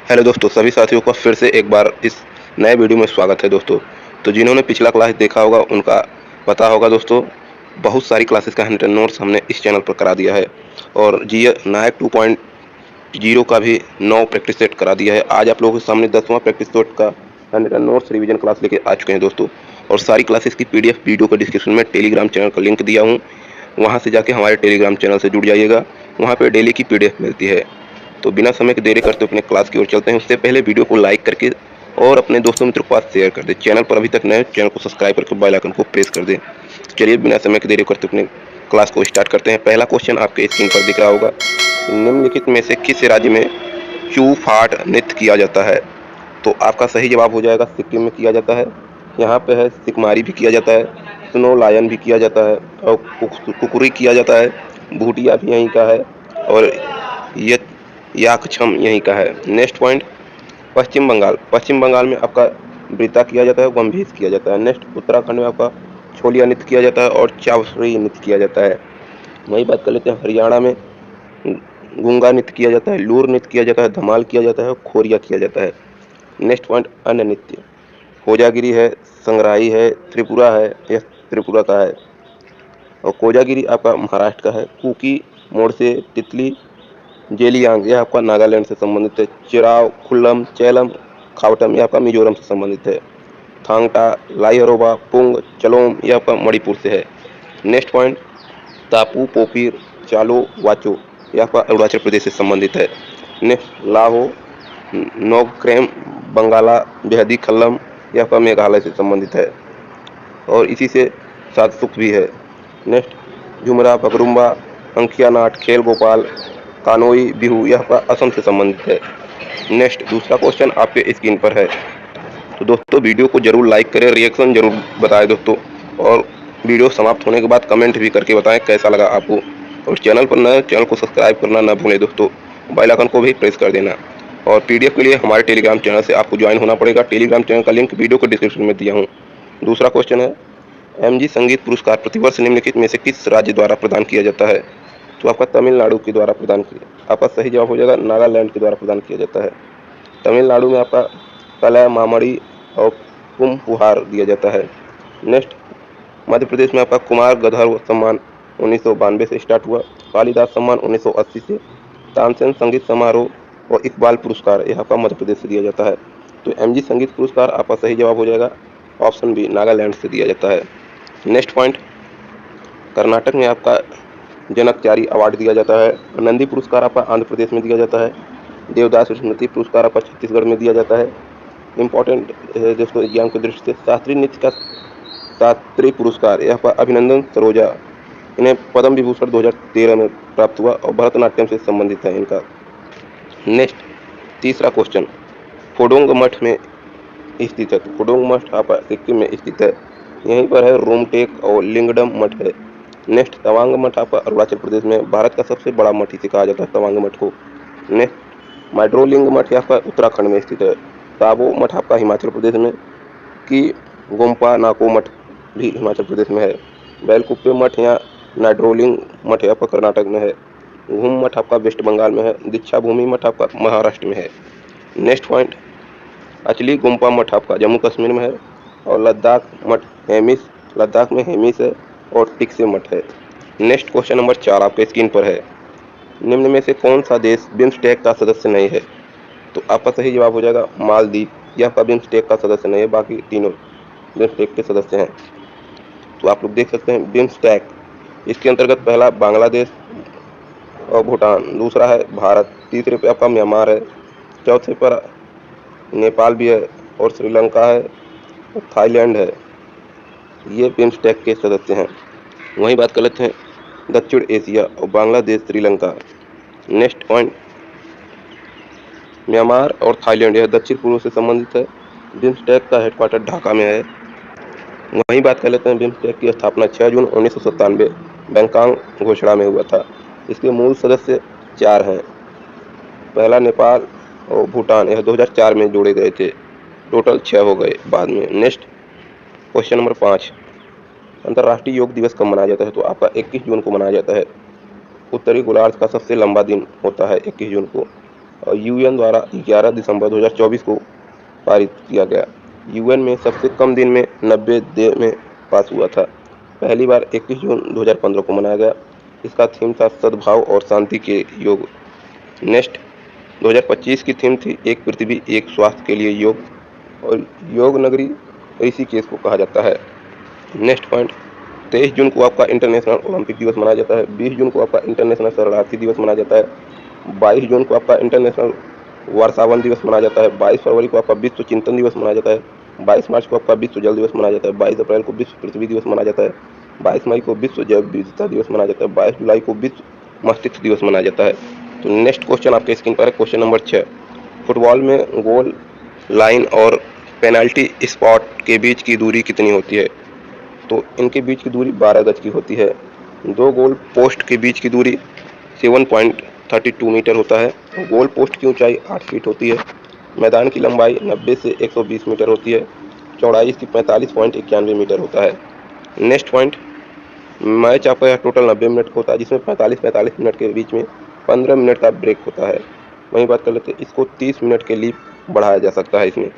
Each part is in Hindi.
हेलो दोस्तों, सभी साथियों का फिर से एक बार इस नए वीडियो में स्वागत है दोस्तों। तो जिन्होंने पिछला क्लास देखा होगा उनका पता होगा दोस्तों, बहुत सारी क्लासेस का हैंड रिटन नोट्स हमने इस चैनल पर करा दिया है और जी नायक 2.0 का भी 9 प्रैक्टिस सेट करा दिया है। आज आप लोगों के सामने 10वां प्रैक्टिस सेट का hand written notes revision class लेके आ चुके हैं दोस्तों। और सारी क्लासेस की पीडीएफ वीडियो को डिस्क्रिप्शन में टेलीग्राम चैनल का लिंक दिया हूँ, वहाँ से जाके हमारे टेलीग्राम चैनल से जुड़ जाइएगा। वहाँ पर डेली की पीडीएफ मिलती है। तो बिना समय के देरी करते अपने क्लास की ओर चलते हैं। उससे पहले वीडियो को लाइक करके और अपने दोस्तों मित्रों के पास शेयर कर दें। चैनल पर अभी तक नए चैनल को सब्सक्राइब करके बेल आइकन को प्रेस कर दें। चलिए बिना समय के देरी करते अपने क्लास को स्टार्ट करते हैं। पहला क्वेश्चन आपके स्क्रीन पर दिख रहा होगा, निम्नलिखित में से किस राज्य में चू फाट नृत्य किया जाता है? तो आपका सही जवाब हो जाएगा सिक्किम में किया जाता है। यहाँ पे है सिकमारी भी किया जाता है, स्नो लायन भी किया जाता है और कुकुरी किया जाता है। भूटिया भी यहीं का है और ये याकछम यहीं का है। नेक्स्ट पॉइंट, पश्चिम बंगाल। पश्चिम बंगाल में आपका वृता किया जाता है, गंभीर किया जाता है। नेक्स्ट, उत्तराखंड में आपका छोलिया नृत्य किया जाता है और चावसरी नृत्य किया जाता है। वही बात कर लेते हैं, हरियाणा में गूंगा नृत्य किया जाता है, लूर नृत्य किया जाता है, धमाल किया जाता है और खोरिया किया जाता है। नेक्स्ट पॉइंट, अन्य नृत्य। कोजागिरी है, संग्राही है, त्रिपुरा है, यह त्रिपुरा का है और कोजागिरी आपका महाराष्ट्र का है। कुकी, मोरसे, तितली, जेलियांग यह आपका नागालैंड से संबंधित है। चिराव, खुल्लम, चेलम, खावटम यह आपका मिजोरम से संबंधित है। थांगटा, लाइहरोबा, पुंग, चलोम यह आपका मणिपुर से है। नेक्स्ट पॉइंट, तापू, पोपीर, चालो, वाचो यह आपका अरुणाचल प्रदेश से संबंधित है। नेक्स्ट, लाहो, नोगक्रेम, बंगाला, बेहदी, खल्लम यह आपका मेघालय से संबंधित है और इसी से सात सुख भी है। नेक्स्ट, झुमरा, बगरुम्बा, अंकिया नाट, खेल गोपाल, कानोई, बिहू यह आपका असम से संबंधित है। नेक्स्ट, दूसरा क्वेश्चन आपके स्क्रीन पर है। तो दोस्तों वीडियो को जरूर लाइक करें, रिएक्शन जरूर बताएं दोस्तों, और वीडियो समाप्त होने के बाद कमेंट भी करके बताएं कैसा लगा आपको। और चैनल पर नए, चैनल को सब्सक्राइब करना ना भूलें दोस्तों, बेल आइकन को भी प्रेस कर देना। और पीडीएफ के लिए हमारे टेलीग्राम चैनल से आपको ज्वाइन होना पड़ेगा। टेलीग्राम चैनल का लिंक वीडियो को डिस्क्रिप्शन में दिया हूँ। दूसरा क्वेश्चन है, एमजी संगीत पुरस्कार प्रतिवर्ष निम्नलिखित में से किस राज्य द्वारा प्रदान किया जाता है? तो आपका तमिलनाडु के द्वारा प्रदान किया। आपका सही जवाब हो जाएगा नागालैंड के द्वारा प्रदान किया जाता है। तमिलनाडु में आपका कला मामड़ी और पुम्पुहार दिया जाता है। नेक्स्ट, मध्य प्रदेश में आपका कुमार गंधर्व सम्मान 1992 से स्टार्ट हुआ, कालिदास सम्मान 1980 से, तानसेन संगीत समारोह और इकबाल पुरस्कार यह आपका मध्य प्रदेश से दिया जाता है। तो एमजी संगीत पुरस्कार आपका सही जवाब हो जाएगा ऑप्शन बी, नागालैंड से दिया जाता है। नेक्स्ट पॉइंट, कर्नाटक में आपका जनकचारी अवार्ड दिया जाता है। नंदी पुरस्कार आपका आंध्र प्रदेश में दिया जाता है। देवदास स्मृति पुरस्कार आपका छत्तीसगढ़ में दिया जाता है। इम्पोर्टेंट दोस्तों एग्जाम की दृष्टि से शास्त्रीय नृत्य का शास्त्रीय पुरस्कार यह आपका अभिनंदन सरोजा, इन्हें पद्म विभूषण 2013 में प्राप्त हुआ और भरतनाट्यम से संबंधित है इनका। नेक्स्ट, तीसरा क्वेश्चन, फोडोंग मठ में स्थित है। तो फोडोंग मठ आपका सिक्किम में स्थित है, यहीं पर है रोमटेक और लिंगडम मठ है। नेक्स्ट, तवांग मठ आपका अरुणाचल प्रदेश में, भारत का सबसे बड़ा मठ इसे कहा जाता है तवांग मठ को। नेक्स्ट, माइड्रोलिंग मठ आपका उत्तराखंड में स्थित है। ताबो मठ आपका हिमाचल प्रदेश में, की गोम्पा नाको मठ भी हिमाचल प्रदेश में है। बैलकुप्पे मठ या नाइड्रोलिंग मठ आपका कर्नाटक में है। घूम मठ आपका वेस्ट बंगाल में है। दीक्षा भूमि मठ आपका महाराष्ट्र में है। नेक्स्ट पॉइंट, अचली गुम्पा मठ आपका जम्मू कश्मीर में है और लद्दाख मठ हेमिस, लद्दाख में हेमिस है और टिक्से मठ है। नेक्स्ट क्वेश्चन नंबर 4 आपके स्क्रीन पर है, निम्न में से कौन सा देश बिम्स्टेक का सदस्य नहीं है? तो आपका सही जवाब हो जाएगा मालदीव, यह आपका बिम्स्टेक का सदस्य नहीं है, बाकी तीनों बिम्स्टेक के सदस्य हैं। तो आप लोग देख सकते हैं बिम्स्टेक, इसके अंतर्गत पहला बांग्लादेश और भूटान, दूसरा है भारत, तीसरे पे आपका म्यांमार है, चौथे पर नेपाल भी है और श्रीलंका है और थाईलैंड है। ये बिम्स्टेक के सदस्य हैं। वहीं बात कर लेते हैं दक्षिण एशिया और Bangladesh, Sri Lanka. Next point, Myanmar और थाईलैंड यह दक्षिण पूर्व से संबंधित है। बिम्स्टेक का हेडक्वार्टर ढाका में है। वहीं बात कर लेते हैं बिम्स्टेक की स्थापना 6 जून 1997 बैंकॉक घोषणा में हुआ था। इसके मूल सदस्य 4 हैं, पहला नेपाल और भूटान, यह 2004 में जोड़े गए थे, टोटल 6 हो गए बाद में। नेक्स्ट क्वेश्चन नंबर 5, अंतर्राष्ट्रीय योग दिवस कब मनाया जाता है? तो आपका 21 जून को मनाया जाता है। उत्तरी गोलार्ध का सबसे लंबा दिन होता है 21 जून को। और यूएन द्वारा 11 दिसंबर 2024 को पारित किया गया। यूएन में सबसे कम दिन में 90 दिन में पास हुआ था। पहली बार 21 जून 2015 को मनाया गया। इसका थीम था सद्भाव और शांति के योग। नेक्स्ट 2025 की थीम थी एक पृथ्वी एक स्वास्थ्य के लिए योग, और योग नगरी ऋषिकेश को कहा जाता है। नेक्स्ट पॉइंट 23 जून को आपका इंटरनेशनल ओलंपिक दिवस मनाया जाता है। 20 जून को आपका इंटरनेशनल शरणार्थी दिवस मनाया जाता है। 22 जून को आपका इंटरनेशनल वर्षावन दिवस मनाया जाता है। 22 फरवरी को आपका विश्व चिंतन दिवस मनाया जाता है। 22 मार्च को आपका विश्व जल दिवस मनाया जाता है। 22 अप्रैल को विश्व पृथ्वी दिवस मनाया जाता है। 22 मई को विश्व जैव विविधता दिवस मनाया जाता है। 22 जुलाई को विश्व मस्तिष्क दिवस मनाया जाता है। तो नेक्स्ट क्वेश्चन आपके स्क्रीन पर है, क्वेश्चन नंबर 6। फुटबॉल में गोल लाइन और पेनल्टी स्पॉट के बीच की दूरी कितनी होती है? तो इनके बीच की दूरी 12 गज की होती है। दो गोल पोस्ट के बीच की दूरी 7.32 मीटर होता है। गोल पोस्ट की ऊंचाई 8 फीट होती है। मैदान की लंबाई 90 से 120 मीटर होती है। चौड़ाई इसकी 45.91 मीटर होता है। नेक्स्ट पॉइंट, मैच आपका टोटल 90 मिनट का होता है, जिसमें 45 मिनट के बीच में 15 मिनट का ब्रेक होता है। वहीं बात कर लेते हैं, इसको 30 मिनट के लिए बढ़ाया जा सकता है इसमें।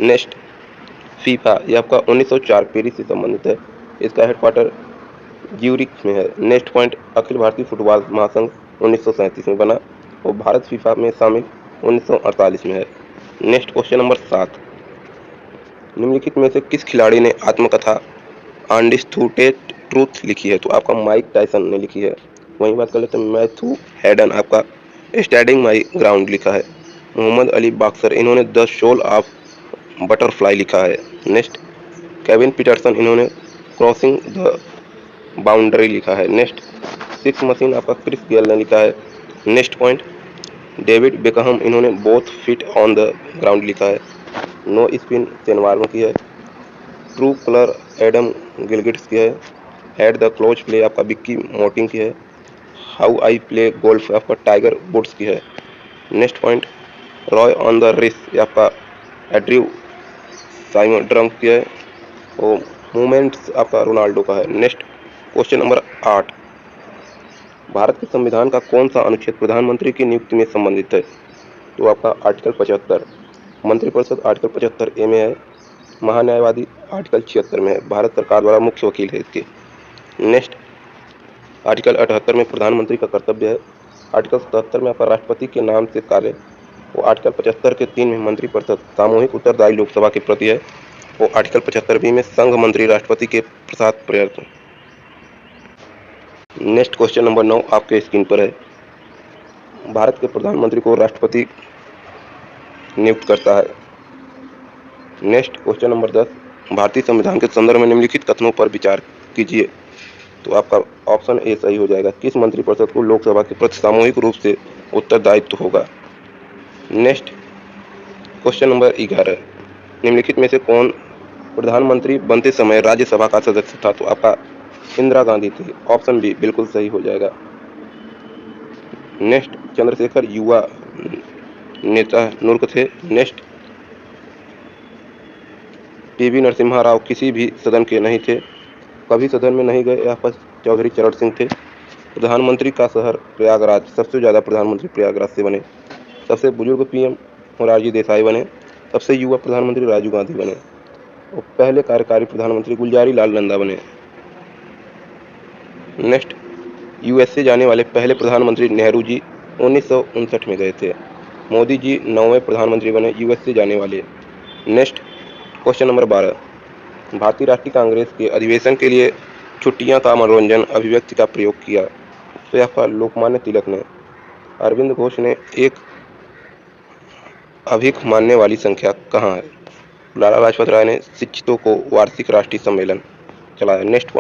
नेक्स्ट फीफा, ये आपका 1904 पेरिस से संबंधित है। इसका हेडक्वार्टर ज्यूरिख में है। Next point, Akhil Bharatiya football महासंघ 1937 में बना और भारत फीफा में शामिल 1948 में है। नेक्स्ट क्वेश्चन नंबर 7, निम्नलिखित में से किस खिलाड़ी ने आत्मकथा अनडिस्प्यूटेड ट्रूथ लिखी है? तो आपका माइक टायसन ने लिखी है। वहीं बात कर लेते हैं, मैथ्यू हैडन आपका स्टैंडिंग माई ग्राउंड लिखा है। मोहम्मद अली बॉक्सर, इन्होंने द सोल ऑफ बटरफ्लाई लिखा है। नेक्स्ट केविन पीटरसन, इन्होंने क्रॉसिंग द बाउंड्री लिखा है। नेक्स्ट सिक्स मशीन आपका क्रिस गेल ने लिखा है। नेक्स्ट पॉइंट, डेविड बेकहम, इन्होंने both feet on the ground लिखा है। नो स्पिन शेन वार्न की है। ट्रू कलर एडम गिलगिट्स की है। हेड द क्लोज प्ले आपका विक्की मोर्टिन की है। हाउ आई प्ले गोल्फ आपका टाइगर वुड्स की है। Next point, Roy on the race आपका एड्रयू साइमन ड्रम्स की है। और मूवमेंट्स आपका रोनाल्डो का है। नेक्स्ट क्वेश्चन नंबर 8, भारत के संविधान का कौन सा अनुच्छेद प्रधानमंत्री की नियुक्ति में संबंधित है? तो आपका आर्टिकल 75। मंत्रिपरिषद आर्टिकल 75A में है। महान्यायवादी आर्टिकल 76 में है। भारत सरकार द्वारा मुख्य वकील है इसके। नेक्स्ट आर्टिकल 78 में प्रधानमंत्री का कर्तव्य है। आर्टिकल 77 में आपका राष्ट्रपति के नाम से कार्य। वो आर्टिकल 75 के 3 में मंत्रिपरिषद सामूहिक उत्तरदायी लोकसभा के प्रति है। वो आर्टिकल 75B में संघ मंत्री राष्ट्रपति के प्रसाद प्रयत्न। नेक्स्ट क्वेश्चन नंबर 9 आपके स्क्रीन पर है। भारत के प्रधानमंत्री को राष्ट्रपति नियुक्त करता है। नेक्स्ट क्वेश्चन नंबर 10, भारतीय संविधान के संदर्भ में निम्नलिखित कथनों पर विचार कीजिए। तो आपका ऑप्शन ए सही हो जाएगा। किस मंत्रिपरिषद को लोकसभा के प्रति सामूहिक रूप से उत्तरदायित्व होगा? नेक्स्ट क्वेश्चन नंबर 11, निम्नलिखित में से कौन प्रधानमंत्री बनते समय राज्यसभा का सदस्य था? तो आपका इंदिरा गांधी थी। ऑप्शन बी बिल्कुल सही हो जाएगा। नेक्स्ट चंद्रशेखर युवा नेता नुर्क थे। नेक्स्ट पीवी नरसिम्हा राव किसी भी सदन के नहीं थे, कभी सदन में नहीं गए। यहाँ पर चौधरी चरण सिंह थे। प्रधानमंत्री का शहर प्रयागराज, सबसे ज़्यादा प्रधानमंत्री प्रयागराज से बने। सबसे बुजुर्ग पीएम मोरारजी देसाई बने। सबसे युवा प्रधानमंत्री राजीव गांधी बने। और पहले कार्यकारी प्रधानमंत्री गुलजारी लाल नंदा बने। नेक्स्ट यूएसए जाने वाले पहले प्रधानमंत्री नेहरू जी 1959 में गए थे। मोदी जी 9वें प्रधानमंत्री बने यूएसए जाने वाले। नेक्स्ट क्वेश्चन नंबर 12, भारतीय राष्ट्रीय कांग्रेस के अधिवेशन के लिए छुट्टियां का मनोरंजन अभिव्यक्ति का प्रयोग किया। तो यह पर लोकमान्य तिलक ने। अरविंद घोष ने एक अभिख मानने वाली संख्या कहाँ है? लाला लाजपत राय ने शिक्षितों को वार्षिक राष्ट्रीय सम्मेलन चलाया। नेक्स्ट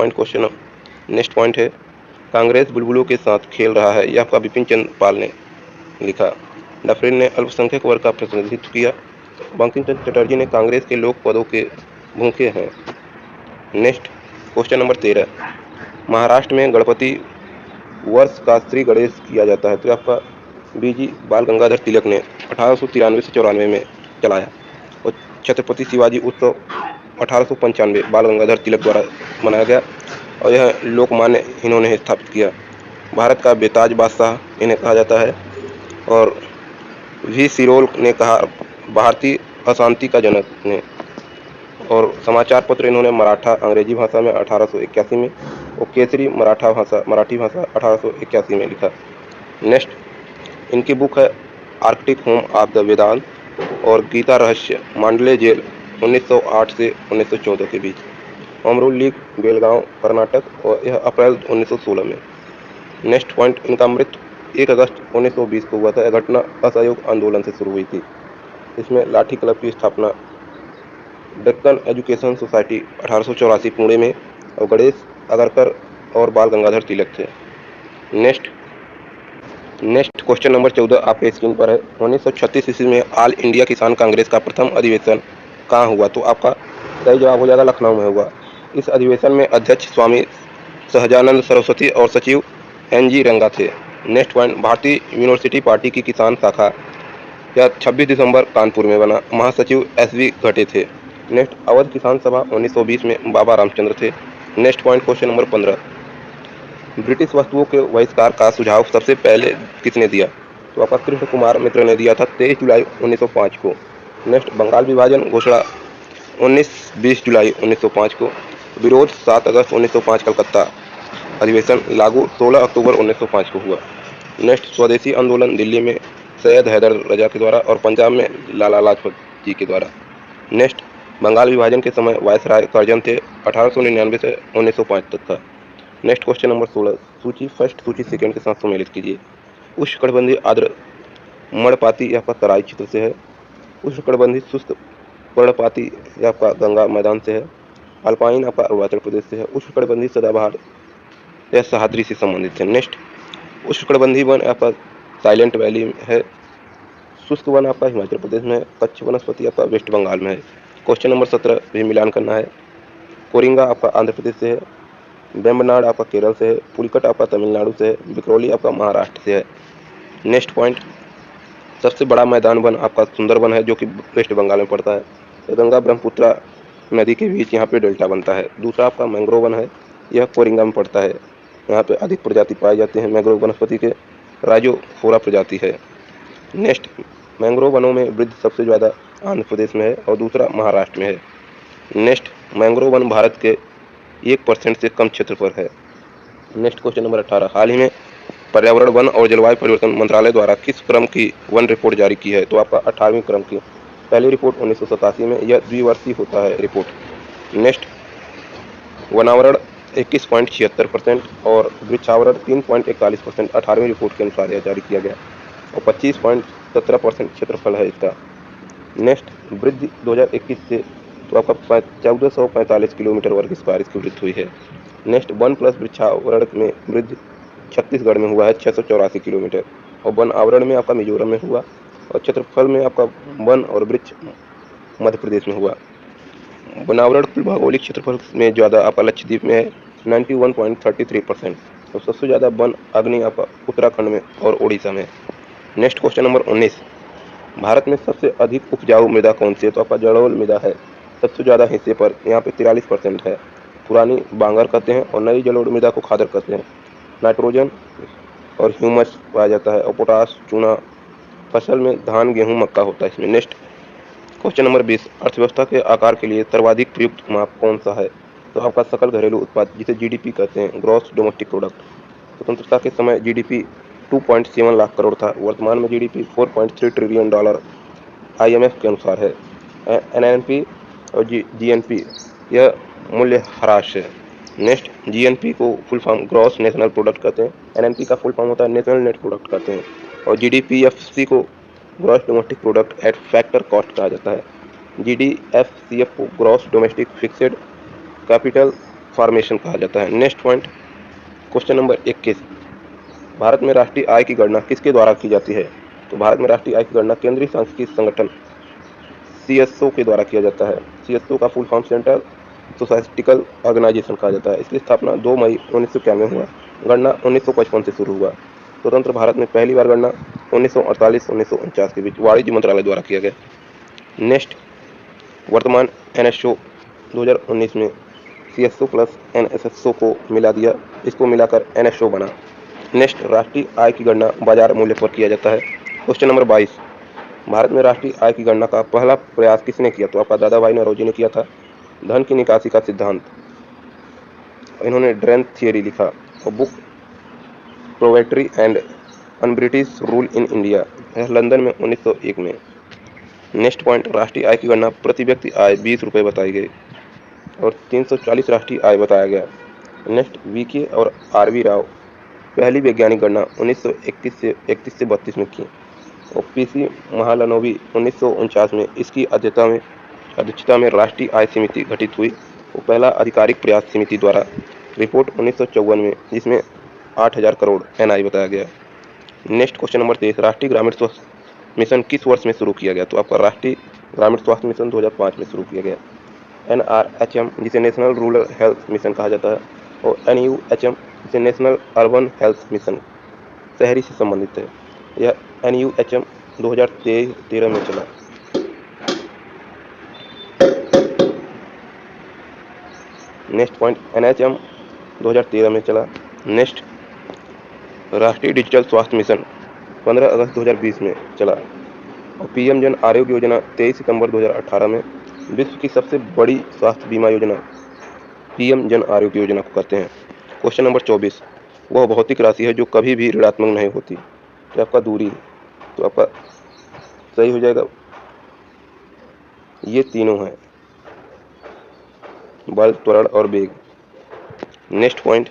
पॉइंट है, कांग्रेस बुलबुलों के साथ खेल रहा है। यह आपका बिपिन चंद्र पाल ने लिखा। डफरिन ने अल्पसंख्यक वर्ग का प्रतिनिधित्व किया। बंकिम चंद्र चटर्जी ने कांग्रेस के लोक पदों के भूखे हैं। नेक्स्ट क्वेश्चन नंबर 13, महाराष्ट्र में गणपति वर्ष का श्री गणेश किया जाता है। तो आपका बीजी बाल गंगाधर तिलक ने 1893 से 94 में चलाया। और छत्रपति शिवाजी उत्सव 1895 बाल गंगाधर तिलक द्वारा मनाया गया और यह लोकमान्य इन्होंने स्थापित किया। भारत का बेताज बादशाह इन्हें कहा जाता है। और वी सिरोल ने कहा भारतीय अशांति का जनक ने। और समाचार पत्र इन्होंने मराठा अंग्रेजी भाषा में 1881 में और केसरी मराठी भाषा 1881 में लिखा। नेक्स्ट, इनकी बुक है Arctic home of the Vedanta और गीता रहस्य मांडले जेल 1908 से 1914 के बीच। Home rule league Belgaum Karnataka और यह अप्रैल 1916 में। नेक्स्ट पॉइंट, इनका मृत्यु 1 अगस्त 1920 को हुआ था। यह घटना असहयोग आंदोलन से शुरू हुई थी। इसमें लाठी क्लब की स्थापना डेक्कन एजुकेशन सोसाइटी 1884 पुणे में और गणेश अगरकर और बाल गंगाधर तिलक थे। नेक्स्ट क्वेश्चन नंबर 14 आपके स्क्रीन पर है। 1936 ईस्वी में ऑल इंडिया किसान कांग्रेस का प्रथम अधिवेशन कहाँ हुआ? तो आपका सही जवाब हो जाएगा लखनऊ में हुआ। इस अधिवेशन में अध्यक्ष स्वामी सहजानंद सरस्वती और सचिव NG रंगा थे। नेक्स्ट पॉइंट, भारतीय यूनिवर्सिटी पार्टी की किसान शाखा यह 26 दिसंबर कानपुर में बना। महासचिव SV घटे थे। नेक्स्ट, अवध किसान सभा 1920 में बाबा रामचंद्र थे। Next point question number 15, British वस्तुओं के बहिष्कार का सुझाव सबसे पहले किसने दिया? तो आपका कृष्ण कुमार मित्र ने दिया था 23 जुलाई 1905 को। नेक्स्ट, बंगाल विभाजन घोषणा 19-20 जुलाई 1905 को। विरोध 7 अगस्त 1905 कलकत्ता। अधिवेशन लागू 16 अक्टूबर 1905 को हुआ। नेक्स्ट, स्वदेशी आंदोलन दिल्ली में सैयद हैदर रजा के द्वारा और पंजाब में लाला लाजपत जी के द्वारा। नेक्स्ट, बंगाल विभाजन के समय वायसराय कर्जन थे। 1899 से 1905 तक था। नेक्स्ट क्वेश्चन नंबर 16, सूची फर्स्ट सूची सेकंड के साथ सम्मिलित कीजिए। उष्णकटिबंधीय आर्द्र मणपाती यह आपका तराई क्षेत्र से है। उष्णकटिबंधीय शुष्क पर्णपाती यह आपका गंगा मैदान से है। अल्पाइन आपका अरुणाचल प्रदेश से है। उष्णकटिबंधीय सदाबहार यह सह्याद्री से संबंधित है। नेक्स्ट, उष्णकटिबंधीय वन आपका साइलेंट वैली है। शुष्क वन आपका हिमाचल प्रदेश में है। कच्छ वनस्पति आपका वेस्ट बंगाल में है। क्वेश्चन नंबर 17 भी मिलान करना है। कोरिंगा आपका आंध्र प्रदेश से है। बेम्बनाड आपका केरल से है। पुलिकट आपका तमिलनाडु से है। बिक्रोली आपका महाराष्ट्र से है। नेक्स्ट पॉइंट, सबसे बड़ा मैदान वन आपका सुंदरबन है जो कि वेस्ट बंगाल में पड़ता है। गंगा ब्रह्मपुत्रा नदी के बीच यहाँ पे डेल्टा बनता है। दूसरा आपका मैंग्रोव वन है, यह कोरिंगा में पड़ता है। यहाँ पे अधिक प्रजाति पाए जाते हैं मैंग्रोव वनस्पति के। राइजोफोरा प्रजाति है। नेक्स्ट, मैंग्रोव वनों में वृद्धि सबसे ज़्यादा आंध्र प्रदेश में है और दूसरा महाराष्ट्र में है। नेक्स्ट, मैंग्रोव वन भारत के 1% से कम क्षेत्र पर है। नेक्स्ट क्वेश्चन नंबर 18, हाल ही में पर्यावरण वन और जलवायु परिवर्तन मंत्रालय द्वारा किस क्रम की वन रिपोर्ट जारी की है? तो आपका 18वीं क्रम की। पहली रिपोर्ट 1987 में, यह द्विवर्षीय होता है रिपोर्ट। नेक्स्ट, वनावरण 21.76% और वृक्षावरण 3.41% 18वीं रिपोर्ट के अनुसार यह जारी किया गया और 25.17% क्षेत्रफल है इसका। नेक्स्ट, वृद्धि 2021 से तो आपका 1445 किलोमीटर वर्ग स्क्वायर इसकी वृद्धि हुई है। नेक्स्ट, वन प्लस वृक्षावरण में वृद्धि छत्तीसगढ़ में हुआ है 684 किलोमीटर और वन आवरण में आपका मिजोरम में हुआ और क्षेत्रफल में आपका वन और वृक्ष मध्य प्रदेश में हुआ। वनावरण कुल भौगोलिक क्षेत्रफल में ज़्यादा आपका लक्षद्वीप में है 91.33% और सबसे ज़्यादा वन अग्नि आपका उत्तराखंड में और उड़ीसा में। नेक्स्ट क्वेश्चन नंबर 19, भारत में सबसे अधिक उपजाऊ मृदा कौन सी है? तो आपका जलोढ़ मृदा है। सबसे ज़्यादा हिस्से पर यहाँ पे 43% है। पुरानी बांगर कहते हैं और नई जलोढ़ मृदा को खादर कहते हैं। नाइट्रोजन और ह्यूमस पाया जाता है और पोटास चूना। फसल में धान गेहूं मक्का होता है इसमें। नेक्स्ट क्वेश्चन नंबर 20, अर्थव्यवस्था के आकार के लिए सर्वाधिक प्रयुक्त माप कौन सा है? तो आपका सकल घरेलू उत्पाद जिसे GDP कहते हैं, ग्रॉस डोमेस्टिक प्रोडक्ट। स्वतंत्रता के समय GDP 2.7 लाख करोड़ था। वर्तमान में GDP 4.3 ट्रिलियन डॉलर IMF के अनुसार है। NNP और GNP यह मूल्य ह्रास है। नेक्स्ट, GNP को full form gross national product कहते हैं। NNP का फुल फॉर्म होता है नेशनल नेट प्रोडक्ट कहते हैं और GDPFC को gross domestic product at factor cost कहा जाता है। GDFCF को gross domestic fixed capital formation कहा जाता है। Next point question number 21, Bharat में राष्ट्रीय आय की गणना किसके द्वारा की जाती है? तो भारत में राष्ट्रीय आय की गणना केंद्रीय सांख्यिकी संगठन CSO के द्वारा किया जाता है। CSO का full form central societical organisation कहा जाता है। इसकी स्थापना 2 मई 1991 में हुआ। गणना 1955 से शुरू हुआ। स्वतंत्र भारत में पहली बार गणना 1948-1949 के बीच वाणिज्य मंत्रालय द्वारा किया गया। नेक्स्ट, वर्तमान NSO 2019 में CSO प्लस NSSO को मिला दिया, इसको मिलाकर NSO बना। नेक्स्ट, राष्ट्रीय आय की गणना बाजार मूल्य पर किया जाता है। क्वेश्चन नंबर 22, भारत में राष्ट्रीय आय की गणना का पहला प्रयास किसने किया? तो आपका दादा भाई नौरोजी ने किया था। धन की निकासी का सिद्धांत, इन्होंने ड्रेन थियरी लिखा। और book poetry and un British rule in India, यह लंदन में 1901 में। नेक्स्ट पॉइंट, राष्ट्रीय आय की गणना प्रति व्यक्ति आय 20 रुपये बताई गई और 340 राष्ट्रीय आय बताया गया। नेक्स्ट, वीके और आरवी राव, पहली वैज्ञानिक गणना 1931 से 31 से 32 में की। और पीसी महालनोबी 1949 में इसकी अध्यक्षता में राष्ट्रीय आय समिति गठित हुई। वो पहला आधिकारिक प्रयास समिति द्वारा रिपोर्ट 1954 में, जिसमें 8000 करोड़ एनआई बताया गया। नेक्स्ट क्वेश्चन नंबर 23, राष्ट्रीय ग्रामीण स्वास्थ्य मिशन किस वर्ष में शुरू किया गया? तो आपका राष्ट्रीय ग्रामीण स्वास्थ्य मिशन 2005 में शुरू किया गया। NRHM, जिसे नेशनल रूरल हेल्थ मिशन कहा जाता है, और NUHM, जिसे नेशनल अर्बन हेल्थ मिशन शहरी से संबंधित है। यह NUHM 2013 में चला। नेक्स्ट पॉइंट, NHM 2013 में चला। नेक्स्ट, राष्ट्रीय डिजिटल स्वास्थ्य मिशन 15 अगस्त 2020 में चला। और PM जन आरोग्य योजना 23 सितंबर 2018 में। विश्व की सबसे बड़ी स्वास्थ्य बीमा योजना PM जन आरोग्य योजना को कहते हैं। क्वेश्चन नंबर 24, वह भौतिक राशि है जो कभी भी ऋणात्मक नहीं होती। तो आपका दूरी, तो आपका सही हो जाएगा, ये तीनों हैं, बल, त्वरण और वेग। नेक्स्ट पॉइंट,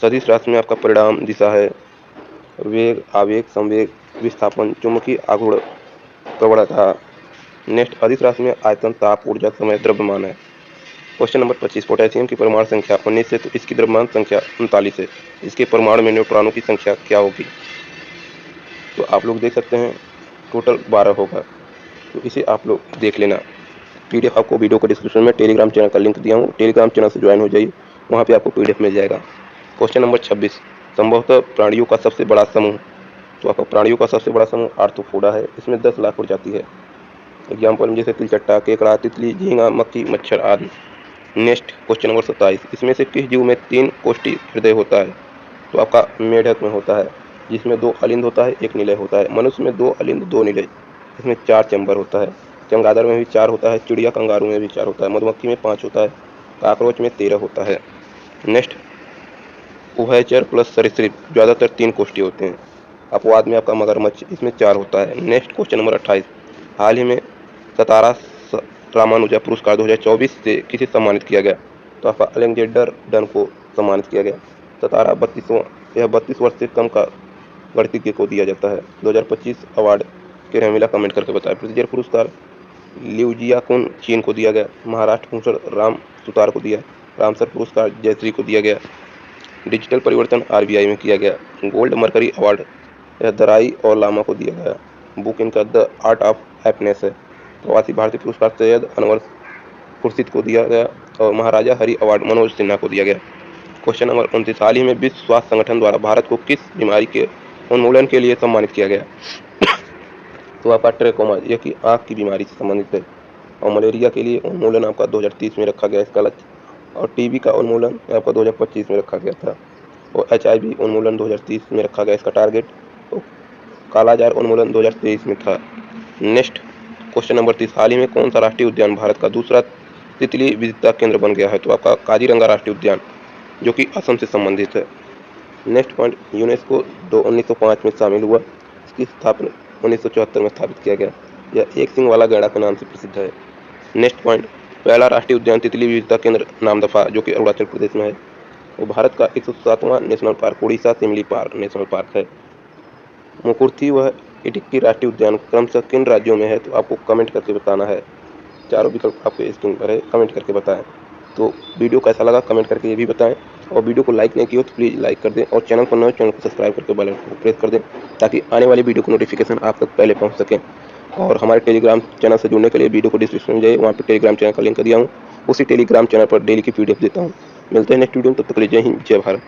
सदिश राशि में आपका परिणाम दिशा है, वेग, आवेग, संवेग, विस्थापन, चुंबकीय आघूर्ण, प्रवणता। नेक्स्ट, अदिश राशि में आयतन, ताप, ऊर्जा, समय, द्रव्यमान है। क्वेश्चन नंबर 25, पोटेशियम की परमाणु संख्या 19 है तो इसकी द्रव्यमान संख्या 39 है। इसके परमाणु में न्यूट्रॉनों की संख्या क्या होगी? तो आप लोग देख सकते हैं टोटल 12 होगा, तो इसे आप लोग देख लेना। PDF आपको वीडियो को डिस्क्रिप्शन में टेलीग्राम चैनल का लिंक दिया हूँ, टेलीग्राम चैनल से ज्वाइन हो जाइए, वहाँ पे आपको PDF मिल जाएगा। क्वेश्चन नंबर 26, संभवतः प्राणियों का सबसे बड़ा समूह। तो आपका प्राणियों का सबसे बड़ा समूह आर्थ्रोपोडा है, इसमें 10 लाख प्रजाति है। एग्जाम्पल जैसे तिलचट्टा, केकड़ा, तितली, झींगा, मक्खी, मच्छर आदि। नेक्स्ट क्वेश्चन नंबर 27, इसमें से किस जीव में 3 कोष्ठी हृदय होता है? तो आपका मेढक में होता है, जिसमें 2 अलिंद होता है, 1 निलय होता है। मनुष्य में 2 अलिंद, 2 निलय, इसमें 4 चैम्बर होता है। चमगादड़ में भी 4 होता है, चिड़िया कंगारू में भी 4 होता है, मधुमक्खी में 5 होता है, काकरोच में 13 होता है। नेक्स्ट, उभयचर प्लस सरीसृप ज़्यादातर 3 कोष्ठी होते हैं। अपवाद में आपका मगरमच्छ, इसमें 4 होता है। नेक्स्ट क्वेश्चन नंबर 28, हाल ही में सतारा रामानुजा पुरस्कार 2024 से किसे सम्मानित किया गया? तो आपका अलेक्जेंडर डन को सम्मानित किया गया। सतारा 32वां, यह 32 वर्ष से कम का गणितज्ञ को दिया जाता है। 2025 अवार्ड के रमीला कमेंट करके बताएं। प्रिजर पुरस्कार लिउजियाकुन चीन को दिया गया। महाराष्ट्र भूषण राम सुतार को दिया। रामसर पुरस्कार जयश्री को दिया गया। डिजिटल परिवर्तन RBI में किया गया। गोल्ड मरकरी अवार्ड यह दराई और लामा को दिया गया। बुक इनका द आर्ट ऑफ हैप्पीनेस है। प्रवासी भारतीय पुरस्कार सैयद अनवर खुर्शीद को दिया गया और महाराजा हरि अवार्ड मनोज सिन्हा को दिया गया। क्वेश्चन नंबर 29, हाल ही में विश्व स्वास्थ्य संगठन द्वारा भारत को किस बीमारी के उन्मूलन के लिए सम्मानित किया गया? तो आपका ट्रेकोमा, यह कि आँख की बीमारी से संबंधित है। और मलेरिया के लिए उन्मूलन आपका 2030 में रखा गया इसका लक्ष्य। और TB का उन्मूलन आपका 2025 में रखा गया था। और HIV उन्मूलन 2030 में रखा गया इसका टारगेट। तो कालाजार उन्मूलन 2023 में था। नेक्स्ट क्वेश्चन नंबर 30, हाल ही में कौन सा राष्ट्रीय उद्यान भारत का दूसरा तितली विविधता केंद्र बन गया है? तो आपका काजीरंगा राष्ट्रीय उद्यान, जो कि असम से संबंधित है। नेक्स्ट पॉइंट, यूनेस्को 1905 में शामिल हुआ। इसकी स्थापना 1974 में स्थापित किया गया। यह एक सिंग वाला गैंडा के नाम से प्रसिद्ध है। नेक्स्ट पॉइंट, पहला राष्ट्रीय उद्यान तितली विविधता केंद्र नामदफा, जो कि अरुणाचल प्रदेश में है। वो भारत का 107वां national park Orissa Simli park national park है। मुकुर्थी व इटिक्की राष्ट्रीय उद्यान क्रमशः किन राज्यों में है? तो आपको कमेंट करके बताना है। चारों विकल्प आपके स्क्रीन पर है, कमेंट करके बताएं। तो वीडियो कैसा लगा कमेंट करके ये भी बताएं। और वीडियो को लाइक नहीं किया तो प्लीज़ लाइक कर दें। और चैनल पर नए चैनल को सब्सक्राइब करके बेल आइकन को प्रेस कर दें, ताकि आने वाली वीडियो की नोटिफिकेशन आप तक पहले पहुँच सकें। और हमारे टेलीग्राम चैनल से जुड़ने के लिए वीडियो को डिस्क्रिप्शन में जाइए, वहाँ पर टेलीग्राम चैनल का लिंक दिया हूँ। उसी टेलीग्राम चैनल पर डेली की PDF देता हूँ। मिलते हैं नेक्स्ट वीडियो में, तब तक के लिए जय हिंद, जय भारत।